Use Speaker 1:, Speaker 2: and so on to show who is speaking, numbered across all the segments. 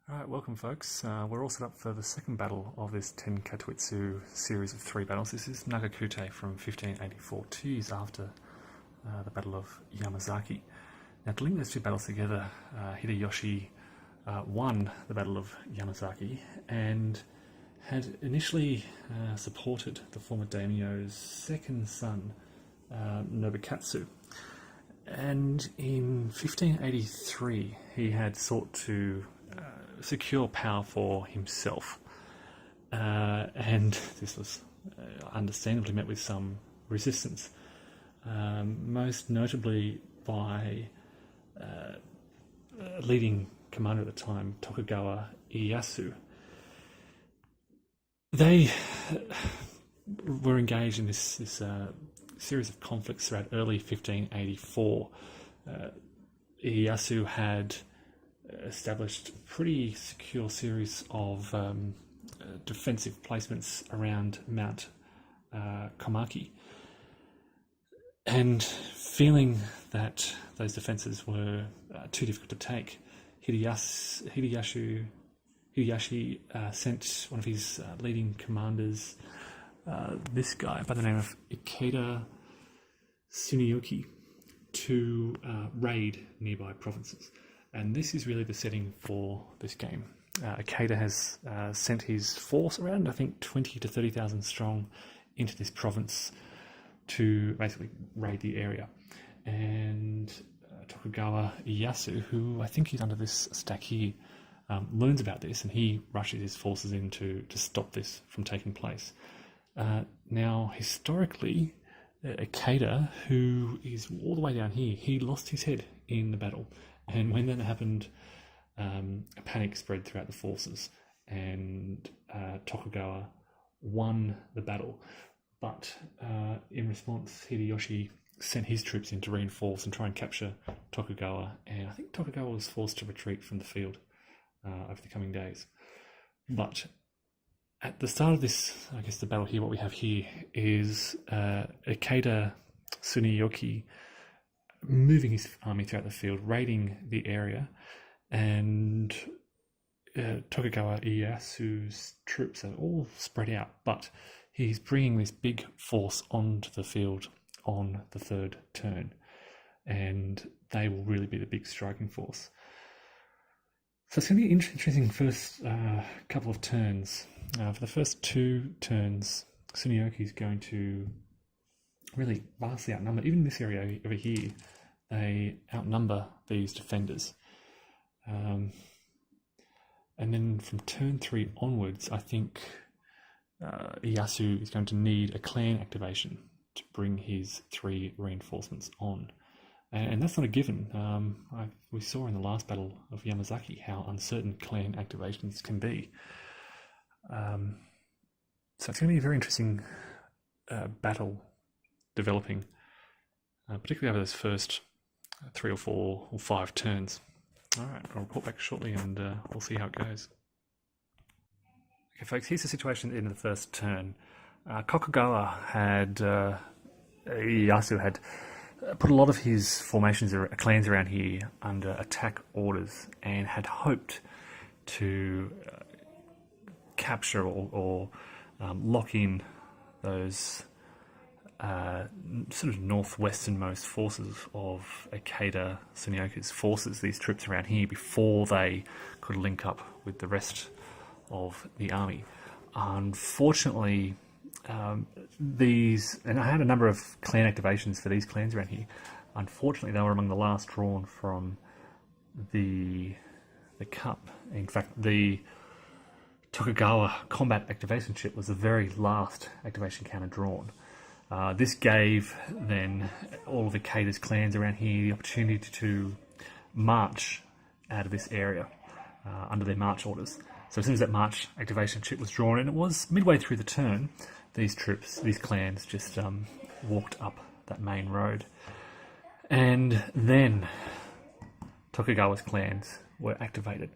Speaker 1: Alright, welcome folks. We're all set up for the second battle of this Tenkatsu series of three battles. This is Nagakute from 1584, 2 years after the Battle of Yamazaki. Now, to link those two battles together, Hideyoshi won the Battle of Yamazaki and had initially supported the former daimyo's second son, Nobukatsu. And in 1583, he had sought to secure power for himself. And this was understandably met with some resistance, most notably by a leading commander at the time, Tokugawa Ieyasu. They were engaged in this series of conflicts throughout early 1584. Ieyasu had established a pretty secure series of defensive placements around Mount Komaki. And feeling that those defences were too difficult to take, Hideyoshi sent one of his leading commanders, this guy by the name of Ikeda Tsuneyoki, to raid nearby provinces. And this is really the setting for this game. Ikeda has sent his force around, I think, 20 to 30,000 strong into this province to basically raid the area. And Tokugawa Ieyasu, who I think is under this stack here, learns about this, and he rushes his forces in to stop this from taking place. Now, historically, Ikeda, who is all the way down here, he lost his head in the battle. And when that happened, a panic spread throughout the forces, and Tokugawa won the battle. But in response, Hideyoshi sent his troops in to reinforce and try and capture Tokugawa, and I think Tokugawa was forced to retreat from the field over the coming days. But at the start of this, I guess the battle here, what we have here is Ikeda Tsuneyoki moving his army throughout the field, raiding the area, and Tokugawa Ieyasu's troops are all spread out, but he's bringing this big force onto the field on the third turn, and they will really be the big striking force. So it's going to be an interesting first couple of turns. For the first two turns, Tsuneyoki is going to really vastly outnumber, even in this area over here, they outnumber these defenders. And then from turn 3 onwards, I think Ieyasu is going to need a clan activation to bring his 3 reinforcements on. And that's not a given. We saw in the last battle of Yamazaki how uncertain clan activations can be. So it's going to be a very interesting battle developing, particularly over those first 3 or 4 or 5 turns. All right, I'll report back shortly, and we'll see how it goes. Okay, folks, here's the situation at the end of the first turn. Tokugawa had, Ieyasu had put a lot of his formations, clans around here under attack orders, and had hoped to capture or lock in those sort of northwesternmost forces of Ikeda Tsuneyoki's forces, these troops around here, before they could link up with the rest of the army. Unfortunately, and I had a number of clan activations for these clans around here. Unfortunately, they were among the last drawn from the cup. In fact, the Tokugawa combat activation chip was the very last activation counter drawn. This gave then all of Ikeda's clans around here the opportunity to march out of this area under their march orders. So as soon as that march activation chip was drawn, and it was midway through the turn, these clans just walked up that main road. And then Tokugawa's clans were activated.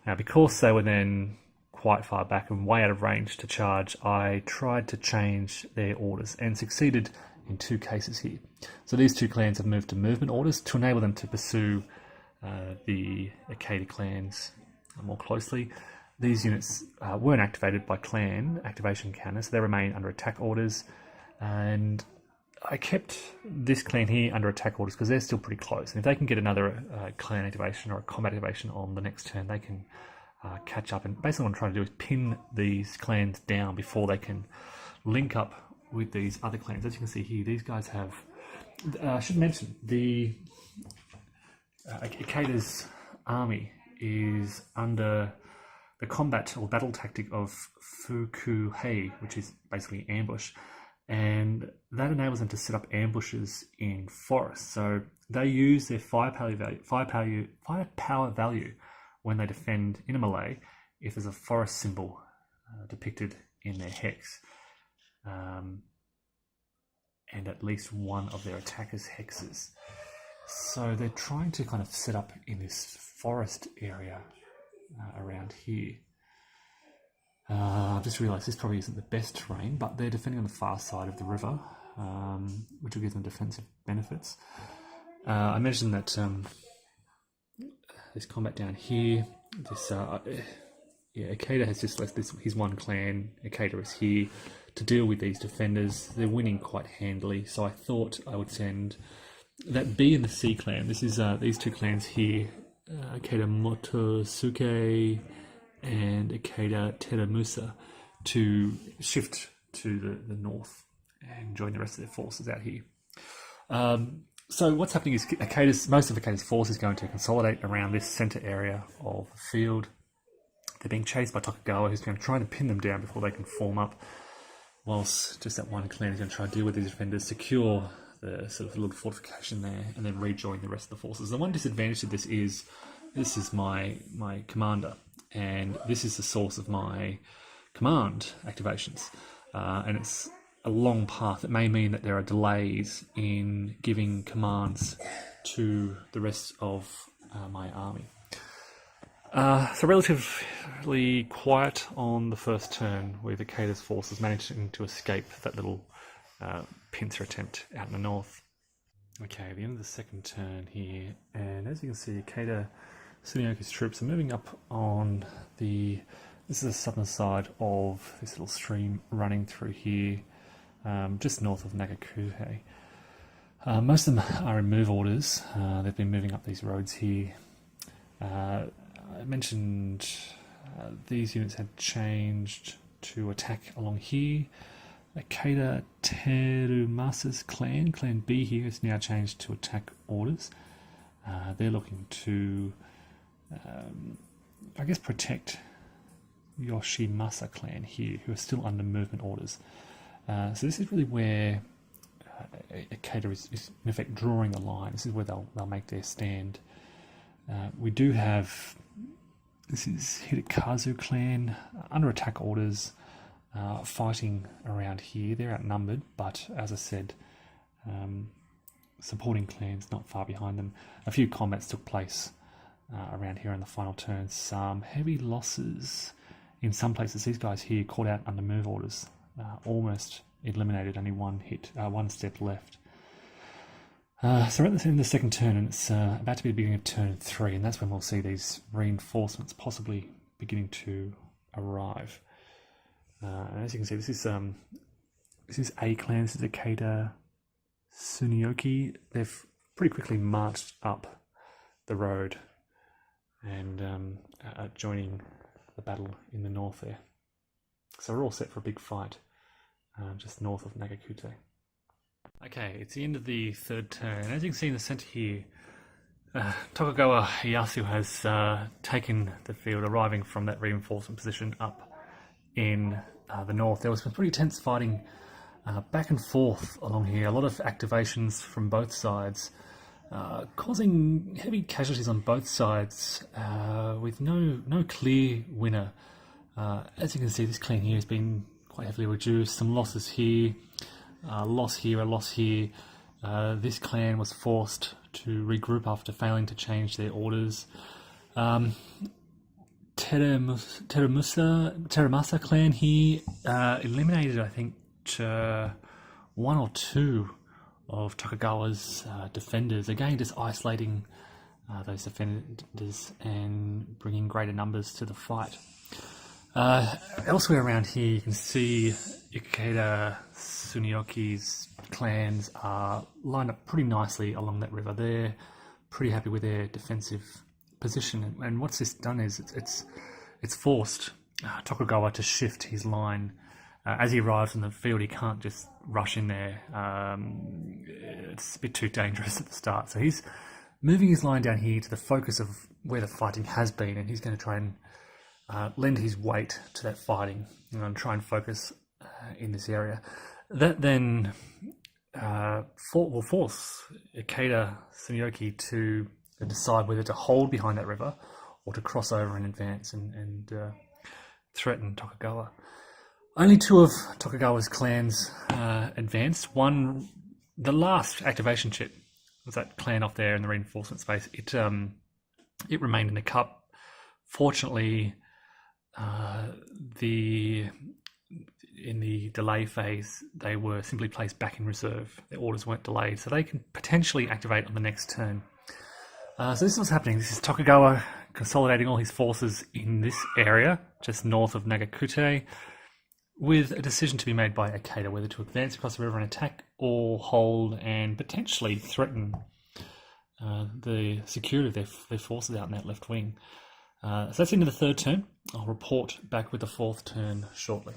Speaker 1: Now, because they were then quite far back and way out of range to charge, I tried to change their orders and succeeded in 2 cases here. So these 2 clans have moved to movement orders to enable them to pursue the Ikeda clans more closely. These units weren't activated by clan activation counters, so they remain under attack orders. And I kept this clan here under attack orders because they're still pretty close. And if they can get another clan activation or a combat activation on the next turn, they can catch up. And basically what I'm trying to do is pin these clans down before they can link up with these other clans. As you can see here, these guys have... I should mention, the Ikeda's army is under the combat or battle tactic of Fukuhei, which is basically ambush, and that enables them to set up ambushes in forests. So they use their firepower value when they defend in a melee if there's a forest symbol depicted in their hex, and at least one of their attackers' hexes. So they're trying to kind of set up in this forest area around here. I've just realised this probably isn't the best terrain, but they're defending on the far side of the river, which will give them defensive benefits. I mentioned that this combat down here, Ikeda has just left his one clan. Ikeda is here to deal with these defenders. They're winning quite handily, so I thought I would send that B and the C clan. This is these two clans here, Ikeda Motosuke and Ikeda Teramusa, to shift to the north and join the rest of their forces out here. So what's happening is most of Ikeda's force is going to consolidate around this centre area of the field. They're being chased by Tokugawa, who's going to try to pin them down before they can form up, whilst just that one clan is going to try to deal with these defenders, secure the sort of little fortification there, and then rejoin the rest of the forces. The one disadvantage of this is my commander, and this is the source of my command activations, and it's a long path. It may mean that there are delays in giving commands to the rest of my army. So relatively quiet on the first turn, with Ikeda's forces managing to escape that little pincer attempt out in the north. Okay, the end of the second turn here, and as you can see, Ikeda Tsuneyoki's troops are moving up on this is the southern side of this little stream running through here, just north of Nagakute. Most of them are in move orders. They've been moving up these roads here. I mentioned these units had changed to attack along here. Ikeda Terumasa's clan B here, is now changed to attack orders. They're looking to, I guess, protect Yoshimasa clan here, who are still under movement orders. So this is really where Ikeda is in effect drawing the line. This is where they'll make their stand. We do have, this is Hidekazu clan under attack orders, fighting around here. They're outnumbered, but as I said, supporting clans not far behind them. A few combats took place around here in the final turn. Some heavy losses in some places. These guys here caught out under move orders, almost eliminated, only one step left. So we're at the end of the second turn, and it's about to be the beginning of turn 3, and that's when we'll see these reinforcements possibly beginning to arrive. And as you can see, this is A clan. This is Ikeda Tsuneyoki. They've pretty quickly marched up the road and are joining the battle in the north there. So we're all set for a big fight just north of Nagakute. Okay, it's the end of the third turn. As you can see in the centre here, Tokugawa Ieyasu has taken the field, arriving from that reinforcement position up in the north. There was some pretty tense fighting back and forth along here, a lot of activations from both sides, causing heavy casualties on both sides, with no clear winner. As you can see, this clan here has been quite heavily reduced. Some losses here, a loss here. This clan was forced to regroup after failing to change their orders. Teramasa clan here eliminated, I think, one or two of Tokugawa's defenders. Again, just isolating those defenders and bringing greater numbers to the fight. Elsewhere around here, you can see Ikeda Tsuneyoki's clans are lined up pretty nicely along that river. They're pretty happy with their defensive position, and what's this done is it's forced Tokugawa to shift his line. As he arrives in the field, he can't just rush in there. It's a bit too dangerous at the start, so he's moving his line down here to the focus of where the fighting has been, and he's going to try and lend his weight to that fighting and try and focus in this area. That then will force Ikeda Tsuneyoki to decide whether to hold behind that river or to cross over and advance and threaten Tokugawa. Only two of Tokugawa's clans advanced. One, the last activation chip, was that clan off there in the reinforcement space. It remained in the cup. Fortunately, in the delay phase, they were simply placed back in reserve. Their orders weren't delayed, so they can potentially activate on the next turn. So this is what's happening. This is Tokugawa consolidating all his forces in this area, just north of Nagakute, with a decision to be made by Ikeda whether to advance across the river and attack or hold and potentially threaten the security of their forces out in that left wing. So that's the end of the third turn. I'll report back with the fourth turn shortly.